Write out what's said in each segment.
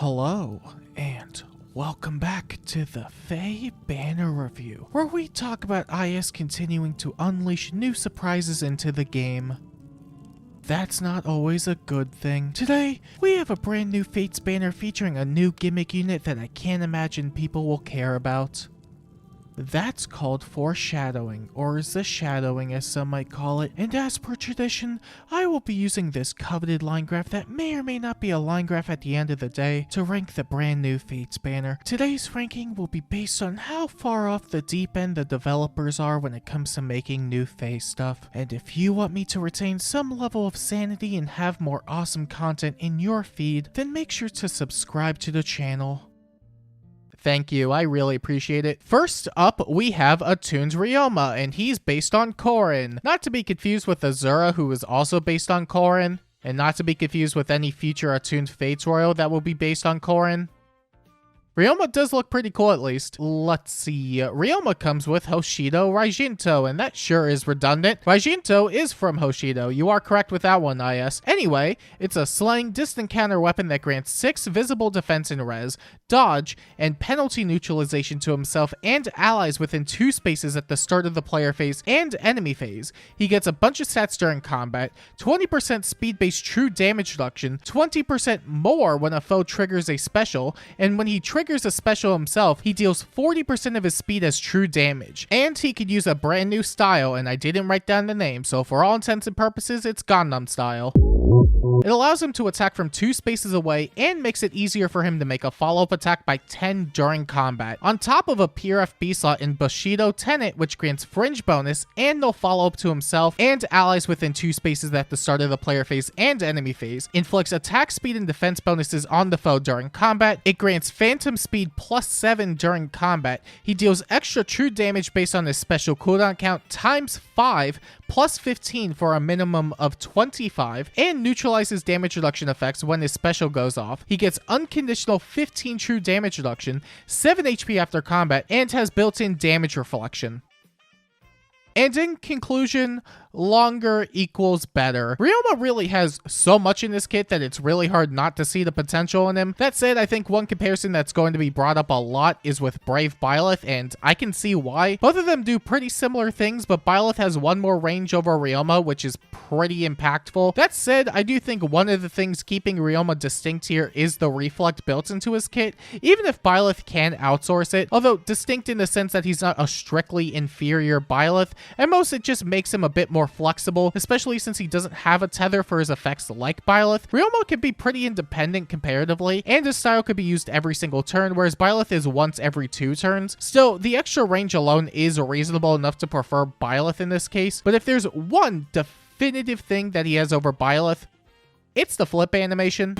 Hello, and welcome back to the Faye Banner Review, where we talk about IS continuing to unleash new surprises into the game. That's not always a good thing. Today, we have a brand new Fates banner featuring a new gimmick unit that I can't imagine people will care about. That's called foreshadowing, or zeshadowing as some might call it, and as per tradition, I will be using this coveted line graph that may or may not be a line graph at the end of the day to rank the brand new Fates banner. Today's ranking will be based on how far off the deep end the developers are when it comes to making new Faye stuff, and if you want me to retain some level of sanity and have more awesome content in your feed, then make sure to subscribe to the channel. Thank you, I really appreciate it. First up, we have Attuned Ryoma, and he's based on Corrin. Not to be confused with Azura, who is also based on Corrin, and not to be confused with any future Attuned Fates Royal that will be based on Corrin. Ryoma does look pretty cool at least. Let's see, Ryoma comes with Hoshido Raijinto, and that sure is redundant. Raijinto is from Hoshido, you are correct with that one, IS. Anyway, it's a slaying distant counter weapon that grants 6 visible defense and res, dodge, and penalty neutralization to himself and allies within 2 spaces at the start of the player phase and enemy phase. He gets a bunch of stats during combat, 20% speed-based true damage reduction, 20% more when a foe triggers a special, and when he triggers a special himself, he deals 40% of his speed as true damage. And he could use a brand new style, and I didn't write down the name, so for all intents and purposes, it's Gangnam style. It allows him to attack from 2 spaces away and makes it easier for him to make a follow-up attack by 10 during combat. On top of a pure FB slot in Bushido Tenet, which grants fringe bonus and no follow-up to himself and allies within 2 spaces at the start of the player phase and enemy phase, inflicts attack speed and defense bonuses on the foe during combat. It grants phantom speed plus 7 during combat. He deals extra true damage based on his special cooldown count times 5 plus 15 for a minimum of 25, and neutralizes damage reduction effects when his special goes off. He gets unconditional 15 true damage reduction, 7 HP after combat, and has built-in damage reflection. And in conclusion, longer equals better. Ryoma really has so much in this kit that it's really hard not to see the potential in him. That said, I think one comparison that's going to be brought up a lot is with Brave Byleth, and I can see why. Both of them do pretty similar things, but Byleth has one more range over Ryoma, which is pretty impactful. That said, I do think one of the things keeping Ryoma distinct here is the reflect built into his kit, even if Byleth can outsource it, although distinct in the sense that he's not a strictly inferior Byleth. At most, it just makes him a bit more flexible, especially since he doesn't have a tether for his effects like Byleth. Ryoma can be pretty independent comparatively, and his style could be used every single turn, whereas Byleth is once every 2 turns. Still, the extra range alone is reasonable enough to prefer Byleth in this case, but if there's one definitive thing that he has over Byleth, it's the flip animation.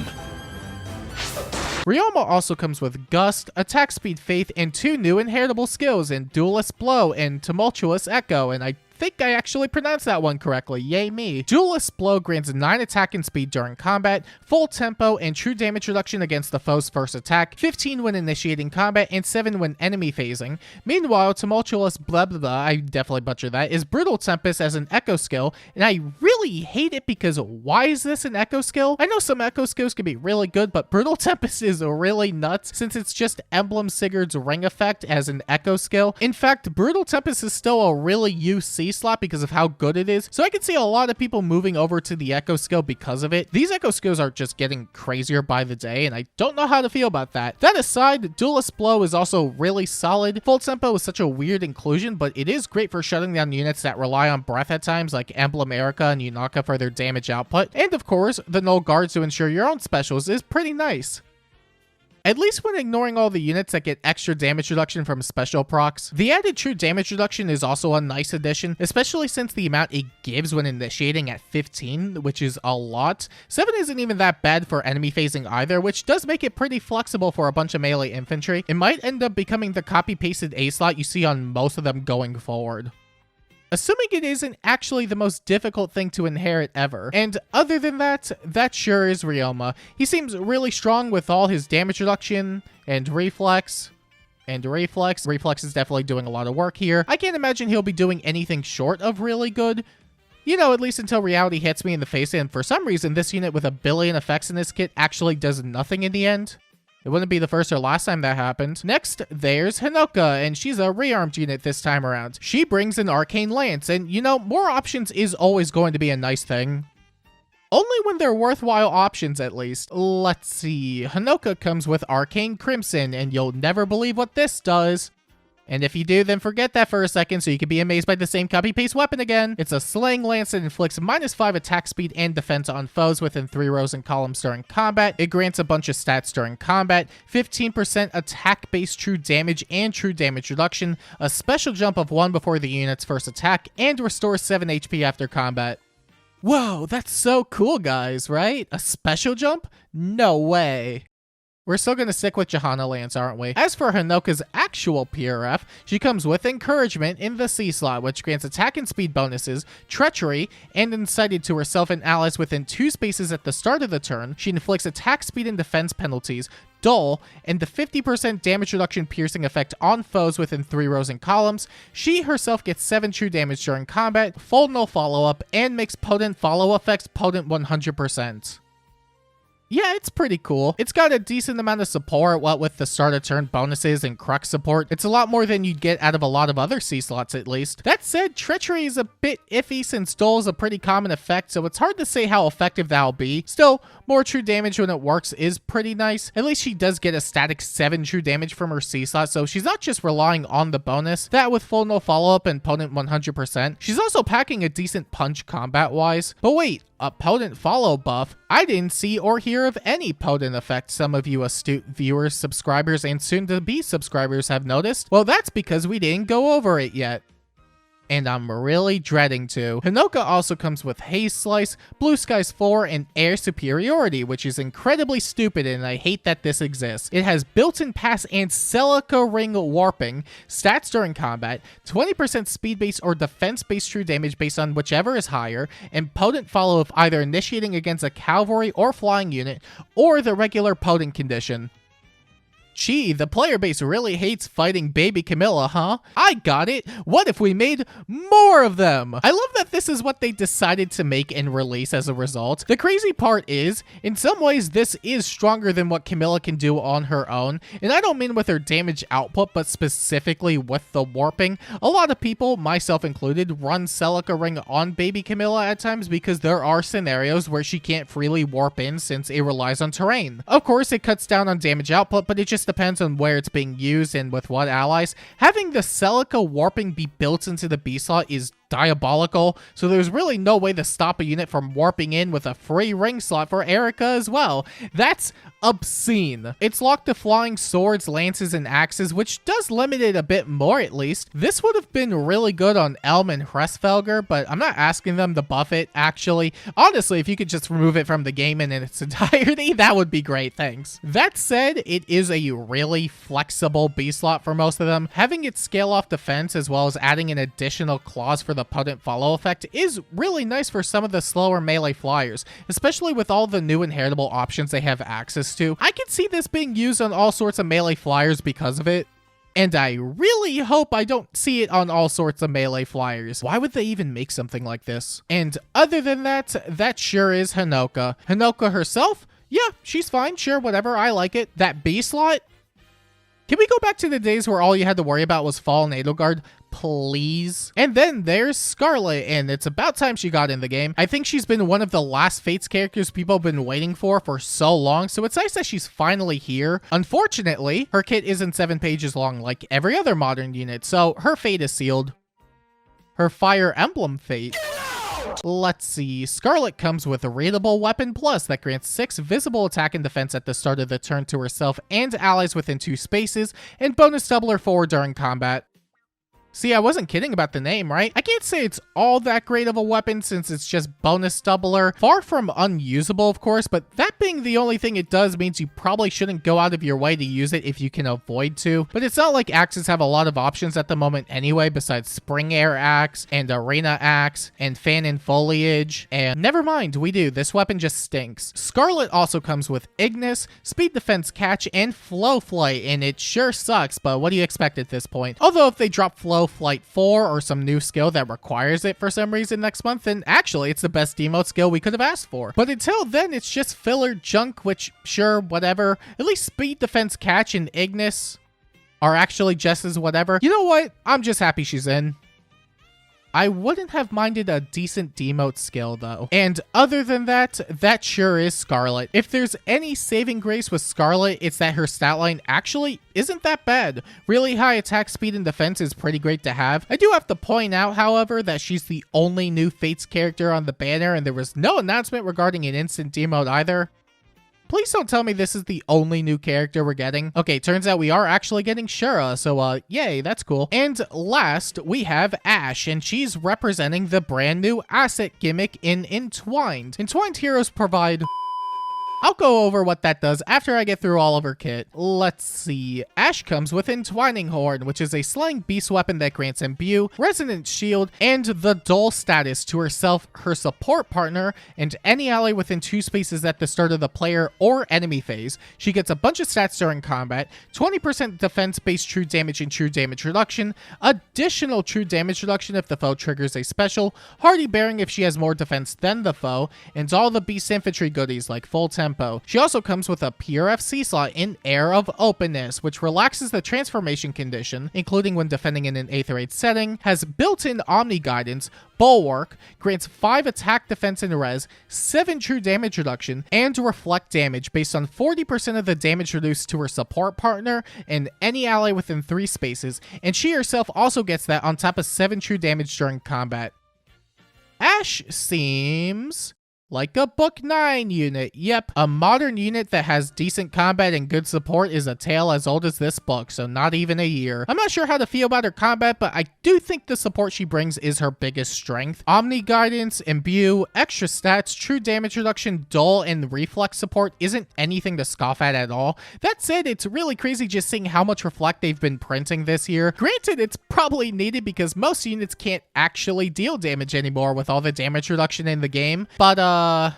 Ryoma also comes with Gust, Attack Speed Faith, and 2 new inheritable skills in Duelist Blow and Tumultuous Echo, and I think I actually pronounced that one correctly, yay me. Duelist Blow grants 9 attack and speed during combat, full tempo, and true damage reduction against the foe's first attack, 15 when initiating combat, and 7 when enemy phasing. Meanwhile, Tumultuous blah blah blah, I definitely butchered that, is Brutal Tempest as an echo skill, and I really hate it because why is this an echo skill? I know some echo skills can be really good, but Brutal Tempest is really nuts since it's just Emblem Sigurd's ring effect as an echo skill. In fact, Brutal Tempest is still a really UC slot because of how good it is, so I can see a lot of people moving over to the echo skill because of it. These echo skills are just getting crazier by the day, and I don't know how to feel about that. That aside, Duelist Blow is also really solid. Full tempo is such a weird inclusion, but it is great for shutting down units that rely on breath at times, like Emblem Erica and Yunaka for their damage output. And of course, the null guards to ensure your own specials is pretty nice. At least when ignoring all the units that get extra damage reduction from special procs. The added true damage reduction is also a nice addition, especially since the amount it gives when initiating at 15, which is a lot. 7 isn't even that bad for enemy phasing either, which does make it pretty flexible for a bunch of melee infantry. It might end up becoming the copy-pasted A slot you see on most of them going forward. Assuming it isn't actually the most difficult thing to inherit ever. And other than that, that sure is Ryoma. He seems really strong with all his damage reduction and reflex. Reflex is definitely doing a lot of work here. I can't imagine he'll be doing anything short of really good. You know, at least until reality hits me in the face, and for some reason, this unit with a billion effects in this kit actually does nothing in the end. It wouldn't be the first or last time that happened. Next, there's Hinoka, and she's a rearmed unit this time around. She brings an arcane lance, and you know, more options is always going to be a nice thing. Only when they're worthwhile options, at least. Let's see. Hinoka comes with Arcane Crimson, and you'll never believe what this does. And if you do, then forget that for a second so you can be amazed by the same copy-paste weapon again. It's a slaying lance that inflicts -5 attack speed and defense on foes within 3 rows and columns during combat. It grants a bunch of stats during combat, 15% attack-based true damage and true damage reduction, a special jump of 1 before the unit's first attack, and restores 7 HP after combat. Whoa, that's so cool, guys, right? A special jump? No way. We're still going to stick with Johanna Lance, aren't we? As for Hinoka's actual PRF, she comes with Encouragement in the C slot, which grants attack and speed bonuses, Treachery, and Incited to herself and allies within 2 spaces at the start of the turn. She inflicts attack speed and defense penalties, Dull, and the 50% damage reduction piercing effect on foes within 3 rows and columns. She herself gets 7 true damage during combat, full no follow-up, and makes potent follow effects potent 100%. Yeah, it's pretty cool. It's got a decent amount of support, what with the start of turn bonuses and crux support. It's a lot more than you'd get out of a lot of other C slots at least. That said, Treachery is a bit iffy since Dull is a pretty common effect, so it's hard to say how effective that'll be. Still, more true damage when it works is pretty nice. At least she does get a static 7 true damage from her C slot, so she's not just relying on the bonus. That with full no follow-up and potent 100%. She's also packing a decent punch combat-wise. But wait, a potent follow buff? I didn't see or hear of any potent effect some of you astute viewers, subscribers, and soon-to-be subscribers have noticed. Well, that's because we didn't go over it yet. And I'm really dreading to. Hinoka also comes with Haze Slice, Blue Skies 4, and Air Superiority, which is incredibly stupid and I hate that this exists. It has built-in pass and Celica Ring Warping, stats during combat, 20% speed-based or defense-based true damage based on whichever is higher, and potent follow if either initiating against a cavalry or flying unit, or the regular potent condition. Gee, the player base really hates fighting baby Camilla, huh? I got it! What if we made more of them? I love that this is what they decided to make and release as a result. The crazy part is, in some ways, this is stronger than what Camilla can do on her own, and I don't mean with her damage output, but specifically with the warping. A lot of people, myself included, run Celica Ring on baby Camilla at times because there are scenarios where she can't freely warp in since it relies on terrain. Of course, it cuts down on damage output, but it just depends on where it's being used and with what allies. Having the Celica warping be built into the B slot is diabolical, so there's really no way to stop a unit from warping in with a free ring slot for Erica as well. That's obscene. It's locked to flying swords, lances, and axes, which does limit it a bit more at least. This would have been really good on Elm and Hresfelger, but I'm not asking them to buff it, actually. Honestly, if you could just remove it from the game in its entirety, that would be great, thanks. That said, it is a really flexible B slot for most of them. Having it scale off defense as well as adding an additional clause for the potent follow effect is really nice for some of the slower melee flyers, especially with all the new inheritable options they have access to. I can see this being used on all sorts of melee flyers because of it. And I really hope I don't see it on all sorts of melee flyers. Why would they even make something like this? And other than that, that sure is Hinoka. Hinoka herself? Yeah, she's fine, sure, whatever, I like it. That B slot? Can we go back to the days where all you had to worry about was Fallen Edelgard? Please. And then there's Scarlet, and it's about time she got in the game. I think she's been one of the last Fates characters people have been waiting for so long, so it's nice that she's finally here. Unfortunately, her kit isn't 7 pages long like every other modern unit, so her fate is sealed. Her Fire Emblem fate. Let's see. Scarlet comes with a Readable Weapon Plus that grants 6 visible attack and defense at the start of the turn to herself and allies within 2 spaces, and bonus doubler 4 during combat. See, I wasn't kidding about the name, right? I can't say it's all that great of a weapon since it's just bonus doubler. Far from unusable, of course, but that being the only thing it does means you probably shouldn't go out of your way to use it if you can avoid to. But it's not like axes have a lot of options at the moment anyway, besides Spring Air Axe and Arena Axe and Fan and Foliage. And never mind, we do. This weapon just stinks. Scarlet also comes with Ignis, Speed Defense Catch, and Flow Flight, and it sure sucks, but what do you expect at this point? Although if they drop Flow Halo Flight 4 or some new skill that requires it for some reason next month, then actually it's the best demote skill we could have asked for. But until then, it's just filler junk, which, sure, whatever. At least Speed Defense Catch and Ignis are actually just as whatever. You know what? I'm just happy she's in. I wouldn't have minded a decent demote skill though. And other than that, that sure is Scarlet. If there's any saving grace with Scarlet, it's that her stat line actually isn't that bad. Really high attack speed and defense is pretty great to have. I do have to point out, however, that she's the only new Fates character on the banner, and there was no announcement regarding an instant demote either. Please don't tell me this is the only new character we're getting. Okay, turns out we are actually getting Shura, so yay, that's cool. And last, we have Ash, and she's representing the brand new asset gimmick in Entwined. Entwined heroes provide... I'll go over what that does after I get through all of her kit. Let's see. Ash comes with Entwining Horn, which is a slaying beast weapon that grants Imbue, Resonant Shield, and the Dull status to herself, her support partner, and any ally within 2 spaces at the start of the player or enemy phase. She gets a bunch of stats during combat, 20% defense-based true damage and true damage reduction, additional true damage reduction if the foe triggers a special, Hardy Bearing if she has more defense than the foe, and all the beast infantry goodies like full tempo. She also comes with a pure FC slot in Air of Openness, which relaxes the transformation condition, including when defending in an Aether Raid setting, has built-in Omni Guidance, Bulwark, grants 5 attack, defense, and res, 7 true damage reduction, and reflect damage based on 40% of the damage reduced to her support partner and any ally within 3 spaces, and she herself also gets that on top of 7 true damage during combat. Ash seems... like a Book 9 unit. Yep, a modern unit that has decent combat and good support is a tale as old as this book, so not even a year. I'm not sure how to feel about her combat, but I do think the support she brings is her biggest strength. Omni Guidance, Imbue, extra stats, true damage reduction, dull, and reflex support isn't anything to scoff at all. That said, it's really crazy just seeing how much reflect they've been printing this year. Granted, it's probably needed because most units can't actually deal damage anymore with all the damage reduction in the game, but I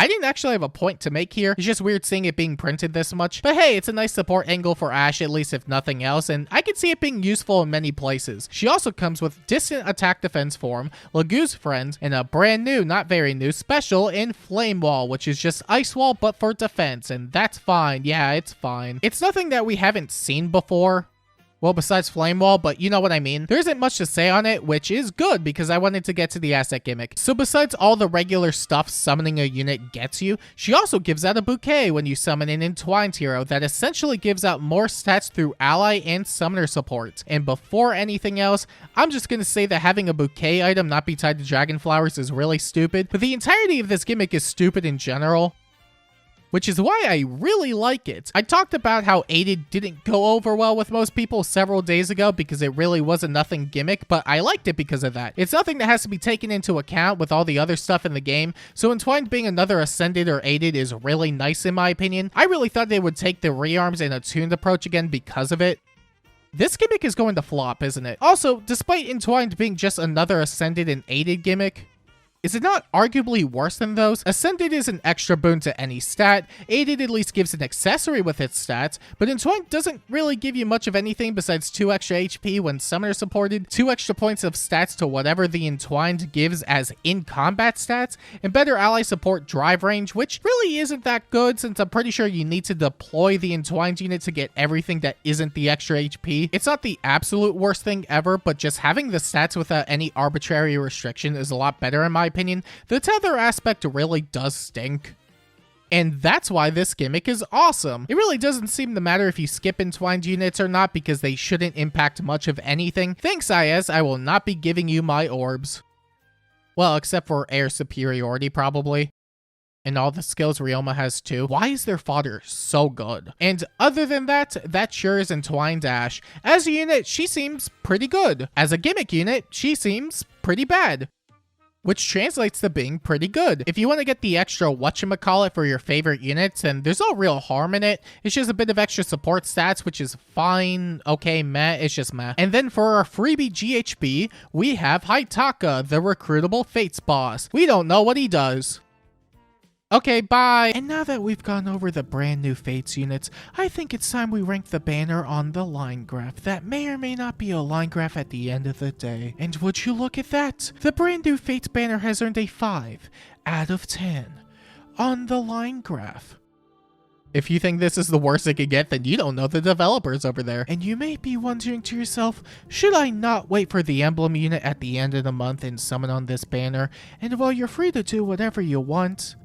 didn't actually have a point to make here. It's just weird seeing it being printed this much. But hey, it's a nice support angle for Ash, at least if nothing else, and I can see it being useful in many places. She also comes with Distant Attack Defense form, Lagu's Friend, and a brand new, not very new, special in Flame Wall, which is just Ice Wall but for defense, and that's fine. Yeah, it's fine. It's nothing that we haven't seen before. Well, besides Flame Wall, but you know what I mean. There isn't much to say on it, which is good because I wanted to get to the asset gimmick. So besides all the regular stuff summoning a unit gets you, she also gives out a bouquet when you summon an Entwined hero that essentially gives out more stats through ally and summoner support. And before anything else, I'm just gonna say that having a bouquet item not be tied to dragon flowers is really stupid, but the entirety of this gimmick is stupid in general, which is why I really like it. I talked about how Aided didn't go over well with most people several days ago because it really was a nothing gimmick, but I liked it because of that. It's nothing that has to be taken into account with all the other stuff in the game, so Entwined being another Ascended or Aided is really nice in my opinion. I really thought they would take the Rearms and Attuned approach again because of it. This gimmick is going to flop, isn't it? Also, despite Entwined being just another Ascended and Aided gimmick, is it not arguably worse than those? Ascended is an extra boon to any stat, Aided at least gives an accessory with its stats, but Entwined doesn't really give you much of anything besides 2 extra HP when summoner supported, 2 extra points of stats to whatever the Entwined gives as in-combat stats, and better ally support drive range, which really isn't that good since I'm pretty sure you need to deploy the Entwined unit to get everything that isn't the extra HP. It's not the absolute worst thing ever, but just having the stats without any arbitrary restriction is a lot better in my opinion. The tether aspect really does stink. And that's why this gimmick is awesome. It really doesn't seem to matter if you skip Entwined units or not because they shouldn't impact much of anything. Thanks, IS, I will not be giving you my orbs. Well, except for air superiority, probably. And all the skills Ryoma has too. Why is their fodder so good? And other than that, that sure is Entwined Ash. As a unit, she seems pretty good. As a gimmick unit, she seems pretty bad, which translates to being pretty good. If you want to get the extra whatchamacallit for your favorite units, then there's no real harm in it. It's just a bit of extra support stats, which is fine. Okay, meh, it's just meh. And then for our freebie GHB, we have Hinoka, the recruitable Fates boss. We don't know what he does. Okay, bye! And now that we've gone over the brand new Fates units, I think it's time we rank the banner on the line graph. That may or may not be a line graph at the end of the day. And would you look at that? The brand new Fates banner has earned a 5 out of 10 on the line graph. If you think this is the worst it could get, then you don't know the developers over there. And you may be wondering to yourself, should I not wait for the Emblem unit at the end of the month and summon on this banner? And while you're free to do whatever you want,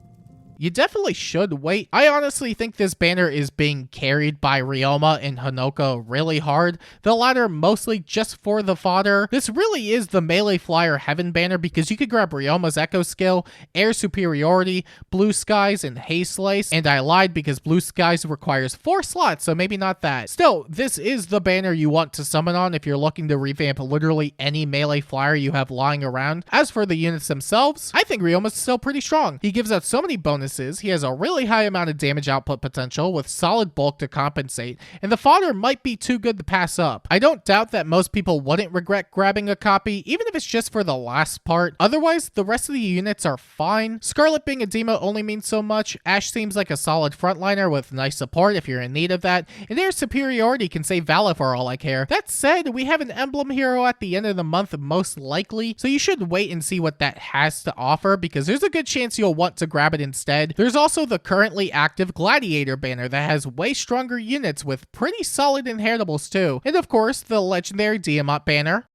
you definitely should wait. I honestly think this banner is being carried by Ryoma and Hinoka really hard. The latter mostly just for the fodder. This really is the melee flyer heaven banner because you could grab Ryoma's echo skill, air superiority, blue skies, and haze slice. And I lied because blue skies requires 4 slots, so maybe not that. Still, this is the banner you want to summon on if you're looking to revamp literally any melee flyer you have lying around. As for the units themselves, I think Ryoma's still pretty strong. He gives out so many bonuses. He has a really high amount of damage output potential with solid bulk to compensate, and the fodder might be too good to pass up. I don't doubt that most people wouldn't regret grabbing a copy, even if it's just for the last part. Otherwise, the rest of the units are fine. Scarlet being a demo only means so much. Ash seems like a solid frontliner with nice support if you're in need of that, and their superiority can save Vala for all I care. That said, we have an Emblem hero at the end of the month most likely, so you should wait and see what that has to offer because there's a good chance you'll want to grab it instead. There's also the currently active Gladiator banner that has way stronger units with pretty solid inheritables too. And of course, the legendary Diamant banner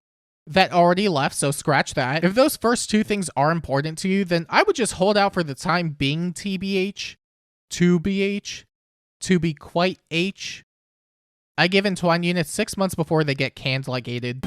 that already left, so scratch that. If those first two things are important to you, then I would just hold out for the time being TBH, 2BH, to be quite H. I give Entwined units 6 months before they get canned like Aided.